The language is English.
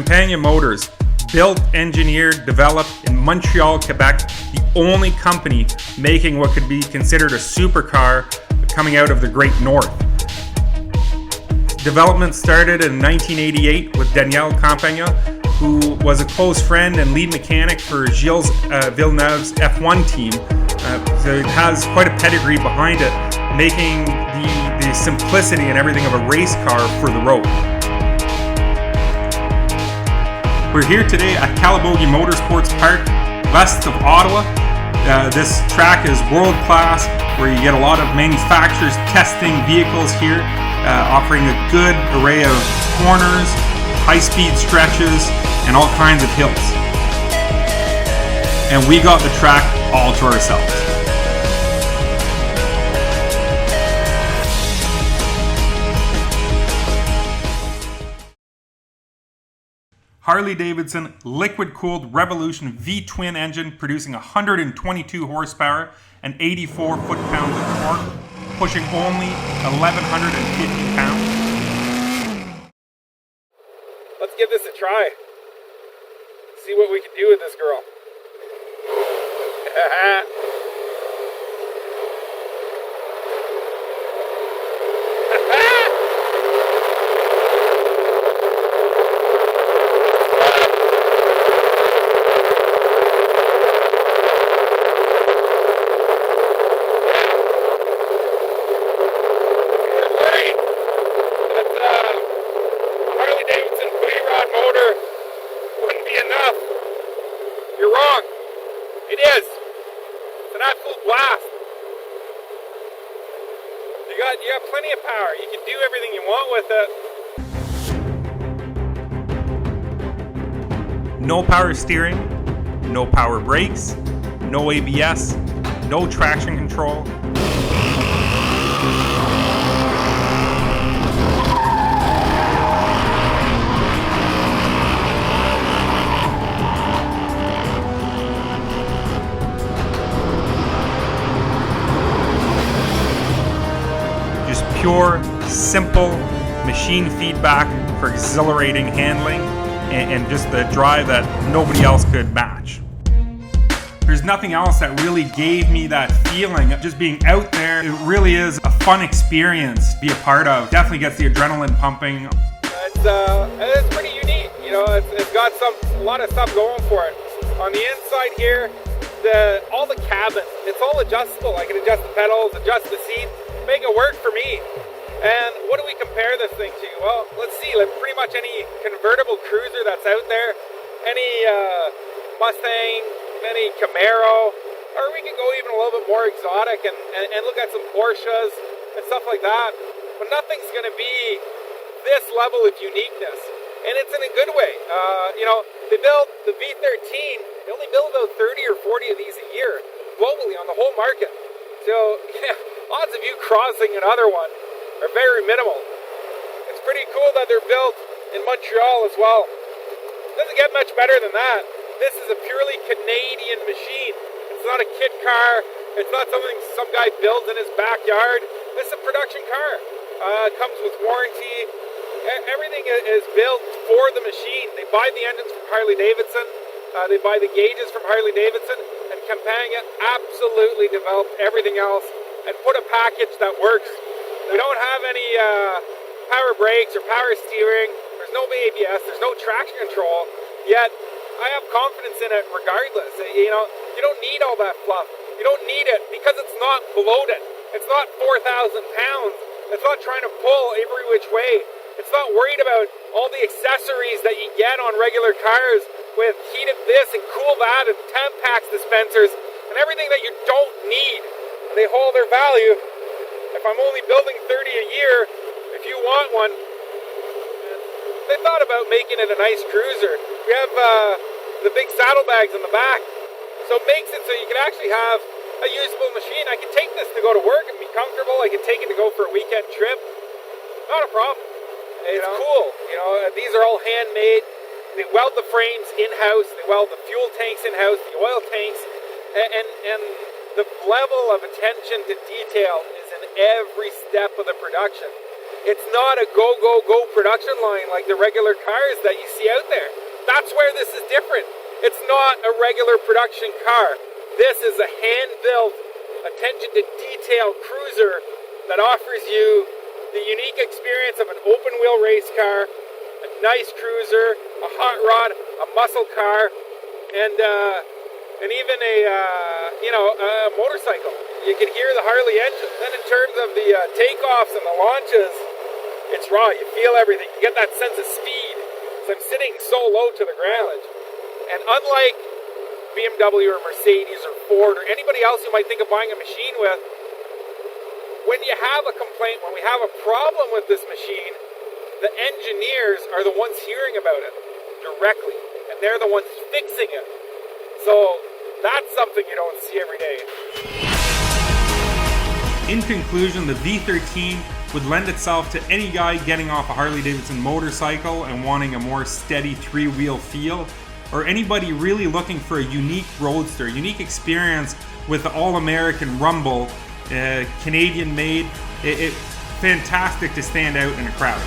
Campagna Motors, built, engineered, developed in Montreal, Quebec, the only company making what could be considered a supercar coming out of the Great North. Development started in 1988 with Daniel Campagna, who was a close friend and lead mechanic for Gilles Villeneuve's F1 team. So it has quite a pedigree behind it, making the simplicity and everything of a race car for the road. We're here today at Calabogie Motorsports Park, west of Ottawa. This track is world class, where you get a lot of manufacturers testing vehicles here, offering a good array of corners, high-speed stretches, and all kinds of hills. And we got the track all to ourselves. Harley Davidson liquid-cooled Revolution V-Twin engine producing 122 horsepower and 84 foot-pounds of torque, pushing only 1,150 pounds. Let's give this a try. See what we can do with this girl. You're wrong. It is. It's an absolute blast. You got plenty of power. You can do everything you want with it. No power steering, no power brakes, no ABS, no traction control. Just pure, simple machine feedback for exhilarating handling and just the drive that nobody else could match. There's nothing else that really gave me that feeling of just being out there. It really is a fun experience to be a part of. Definitely gets the adrenaline pumping. It's pretty unique. You know, it's got a lot of stuff going for it. On the inside here, all the cabin, it's all adjustable. I can adjust the pedals, adjust the seat, make it work for me. And what do we compare this thing to? Well, let's see, like pretty much any convertible cruiser that's out there, any Mustang, any Camaro, or we can go even a little bit more exotic and look at some Porsches and stuff like that. But nothing's going to be this level of uniqueness. And it's in a good way. You know, they build the V13, they only build about 30 or 40 of these a year globally on the whole market. So, yeah, odds of you crossing another one are very minimal. It's pretty cool that they're built in Montreal as well. Doesn't get much better than that. This is a purely Canadian machine. It's not a kit car. It's not something some guy builds in his backyard. This is a production car. It comes with warranty. Everything is built for the machine. They buy the engines from Harley Davidson. They buy the gauges from Harley Davidson. And Campagna absolutely developed everything else and put a package that works. We don't have any power brakes or power steering. There's no ABS. There's no traction control. Yet, I have confidence in it regardless. You know, you don't need all that fluff. You don't need it because it's not bloated. It's not 4,000 pounds. It's not trying to pull every which way. It's not worried about all the accessories that you get on regular cars with heated this and cool that and Tampax dispensers and everything that you don't need. They hold their value. If I'm only building 30 a year, if you want one, they thought about making it a nice cruiser. We have the big saddlebags in the back, so it makes it so you can actually have a usable machine. I can take this to go to work and be comfortable. I can take it to go for a weekend trip. Not a problem. It's cool. You know, these are all handmade. They weld the frames in-house. They weld the fuel tanks in-house, the oil tanks, and the level of attention to detail is in every step of the production. It's not a go, go, go production line like the regular cars that you see out there. That's where this is different. It's not a regular production car. This is a hand-built, attention to detail cruiser that offers you the unique experience of an open-wheel race car, a nice cruiser, a hot rod, a muscle car, and even a motorcycle. You can hear the Harley engine. Then in terms of the takeoffs and the launches, it's raw. You feel everything. You get that sense of speed. So I'm sitting so low to the ground. And unlike BMW or Mercedes or Ford or anybody else you might think of buying a machine with, when you have a complaint, when we have a problem with this machine, the engineers are the ones hearing about it directly, and they're the ones fixing it. So that's something you don't see every day. In conclusion, the V13 would lend itself to any guy getting off a Harley Davidson motorcycle and wanting a more steady three-wheel feel, or anybody really looking for a unique roadster, unique experience with the all-American rumble, Canadian made. Fantastic to stand out in a crowd.